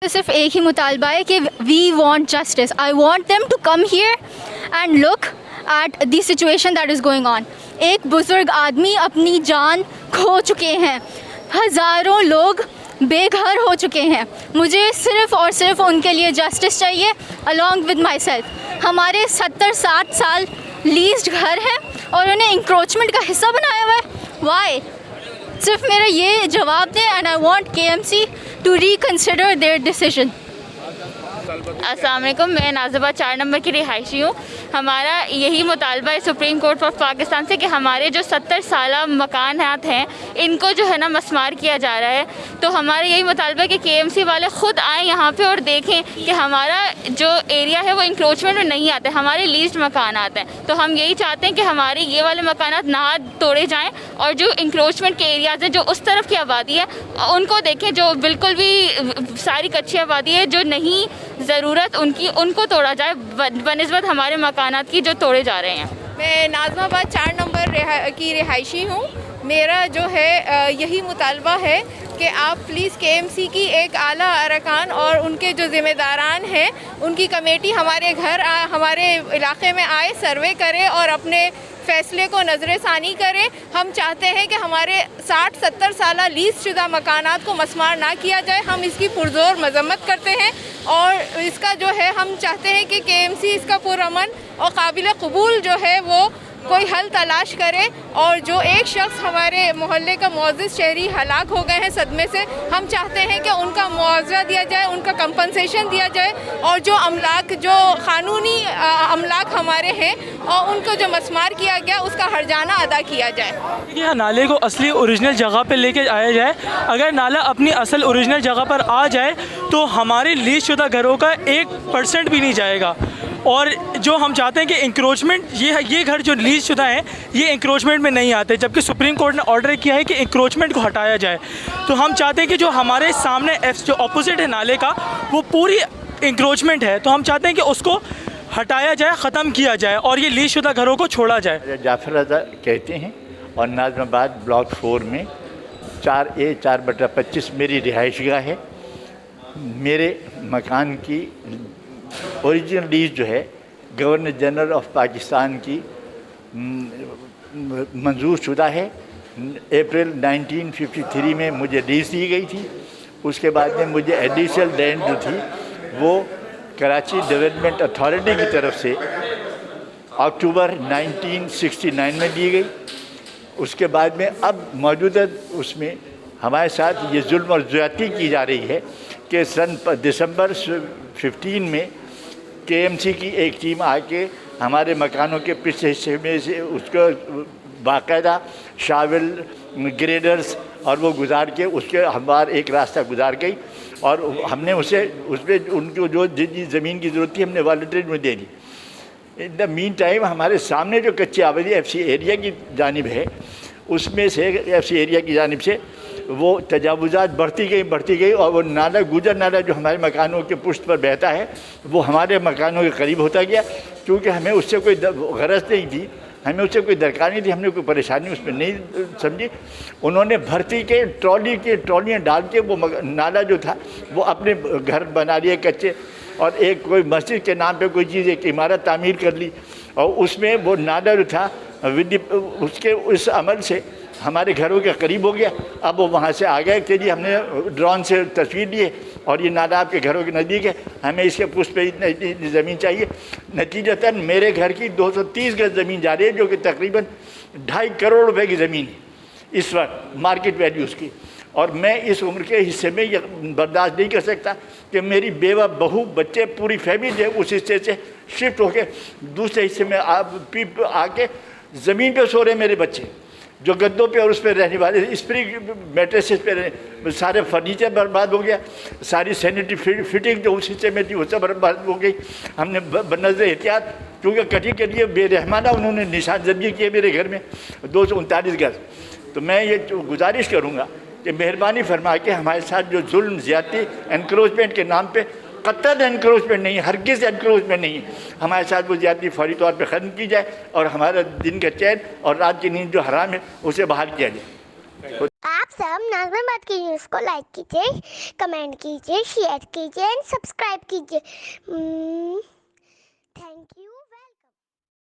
सिर्फ एक ही मुतालबा है कि we want justice. I want them to come here and look at the situation that is going on. एक बुज़ुर्ग आदमी अपनी जान खो चुके हैं, हज़ारों लोग बेघर हो चुके हैं। मुझे सिर्फ़ और सिर्फ उनके लिए जस्टिस चाहिए अलॉन्ग विद माई सेल्फ। हमारे 70-60 साल लीज्ड घर हैं और उन्हें इंक्रोचमेंट का हिस्सा बनाया हुआ है। वाई? सिर्फ मेरा ये जवाब दें and I want KMC to reconsider their decision. अस्सलाम वालेकुम, मैं नाज़िबाद 4 नंबर की रिहायशी हूँ। हमारा यही मुतालबा है सुप्रीम कोर्ट ऑफ पाकिस्तान से कि हमारे जो 70 साला मकानात हैं इनको जो है ना मस्मार किया जा रहा है। तो हमारा यही मुतालबा है कि KMC वाले ख़ुद आएँ यहाँ पे और देखें कि हमारा जो एरिया है वो इंक्रोचमेंट में नहीं आता है, हमारे लीस्ट मकानात हैं। तो हम यही चाहते हैं कि हमारे ये वाले मकानात ना तोड़े जाएँ और जो इंक्रोचमेंट के एरियाज़ हैं, जो उस तरफ की आबादी है, उनको देखें। जो बिल्कुल भी सारी कच्ची आबादी है जो नहीं ज़रूरत उनकी, उनको तोड़ा जाए बनिस्बत हमारे मकानात की जो तोड़े जा रहे हैं। मैं नाज़िबाद 4 नंबर की रिहायशी हूँ। मेरा जो है यही मुतालबा है कि आप प्लीज़ KMC की एक आला अरकान और उनके जो ज़िम्मेदारान हैं उनकी कमेटी हमारे घर हमारे इलाके में आए, सर्वे करे और अपने फ़ैसले को नज़रसानी करें। हम चाहते हैं कि हमारे 60-70 साला लीज शुदा मकानात को मस्मार ना किया जाए। हम इसकी पुरज़ोर मज़म्मत करते हैं और इसका जो है हम चाहते हैं कि KMC इसका पुरअमन और काबिल कबूल जो है वो कोई हल तलाश करे। और जो एक शख्स हमारे मोहल्ले का मुअज़्ज़िज़ शहरी हलाक हो गए हैं सदमे से, हम चाहते हैं कि उनका मुआवजा दिया जाए, उनका कंपनसेशन दिया जाए और जो अमलाक, जो क़ानूनी अमलाक हमारे हैं और उनको जो मस्मार किया गया उसका हर्जाना अदा किया जाए। यह नाले को असली ओरिजिनल जगह पर लेके आया जाए। अगर नाला अपनी असल ओरिजिनल जगह पर आ जाए तो हमारे लीज शुदा घरों का 1% भी नहीं जाएगा। और जो हम चाहते हैं कि इंक्रोचमेंट, ये घर जो लीज शुदा हैं ये इंक्रोचमेंट में नहीं आते, जबकि सुप्रीम कोर्ट ने ऑर्डर किया है कि इंक्रोचमेंट को हटाया जाए। तो हम चाहते हैं कि जो हमारे सामने जो अपोजिट है नाले का वो पूरी इंक्रोचमेंट है, तो हम चाहते हैं कि उसको हटाया जाए, ख़त्म किया जाए और ये लीज शुदा घरों को छोड़ा जाए। जाफ़र रज़ा कहते हैं और नाज़िबाद ब्लॉक 4 में 4A 4/25 मेरी रिहाइशगाह है। मेरे मकान की ओरिजिनल लीज जो है गवर्नर जनरल ऑफ पाकिस्तान की मंजूर शुदा है। अप्रैल 1953 में मुझे लीज दी गई थी। उसके बाद में मुझे एडिशनल लैंड जो थी वो कराची डेवलपमेंट अथॉरिटी की तरफ से अक्टूबर 1969 में दी गई। उसके बाद में अब मौजूदा उसमें हमारे साथ ये जुल्म और ज़्यादती की जा रही है कि सन दिसंबर 15 में KMC की एक टीम आके हमारे मकानों के पिछले हिस्से में से उसको बाकायदा शावल ग्रेडर्स और वो गुजार के उसके हमार एक रास्ता गुजार गई और हमने उसे उसमें उनको जो जितनी ज़मीन की ज़रूरत थी हमने वॉलंटियर में दे दी। इन द मीन टाइम हमारे सामने जो कच्ची आबादी FC एरिया की जानिब है उसमें से FC एरिया की जानिब से वो तजावुज़ात बढ़ती गई और वो नाला गुजर नाला जो हमारे मकानों के पुष्ट पर बहता है वो हमारे मकानों के करीब होता गया। क्योंकि हमें उससे कोई गरज नहीं थी, हमें उससे कोई दरकार नहीं थी, हमने कोई परेशानी उसमें नहीं समझी। उन्होंने भर्ती के ट्रॉलियाँ डाल के वो नाला जो था वो अपने घर बना लिए कच्चे और एक कोई मस्जिद के नाम पे कोई चीज़ एक इमारत तामीर कर ली और उसमें वो नाला जो था उसके उस अमल से हमारे घरों के करीब हो गया। अब वो वहाँ से आ गए कि जी हमने ड्रोन से तस्वीर लिए और ये नाला आपके घरों के नज़दीक है, हमें इसके पुष्ट पे इतनी ज़मीन चाहिए। नतीजतन मेरे घर की 230 गज ज़मीन जा रही है जो कि तकरीबन 2.5 करोड़ रुपए की ज़मीन है इस वक्त मार्केट वैल्यू उसकी। और मैं इस उम्र के हिस्से में ये बर्दाश्त नहीं कर सकता कि मेरी बेवा बहू बच्चे पूरी फैमिली जो है उस हिस्से से शिफ्ट होकर दूसरे हिस्से में आके ज़मीन पे सो रहे मेरे बच्चे जो गद्दों पे और उस पर रहने वाले स्प्रिंग मैट्रेसेस पे रहे। सारे फर्नीचर बर्बाद हो गया, सारी सैनिटरी फिटिंग जो उस हिस्से में थी वो सब बर्बाद हो गई। हमने बनज़र एहतियात क्योंकि कटी के लिए बेरहमाना उन्होंने निशानजदगी की है मेरे घर में 239 गज। तो मैं ये गुजारिश करूँगा कि मेहरबानी फरमा के हमारे साथ जो जुल्म ज़्यादती एनक्रोचमेंट के नाम पे कतई एनक्रोचमेंट नहीं है, हरगिज़ एनक्रोचमेंट नहीं है, हमारे साथ वो ज़्यादती फौरी तौर पे ख़त्म की जाए और हमारा दिन का चैन और रात की नींद जो हराम है उसे बहाल किया जाए। आप सब नाज़िमाबाद की न्यूज़ को लाइक कीजिए, कमेंट कीजिए, शेयर कीजिए एंड सब्सक्राइब कीजिए। Thank you.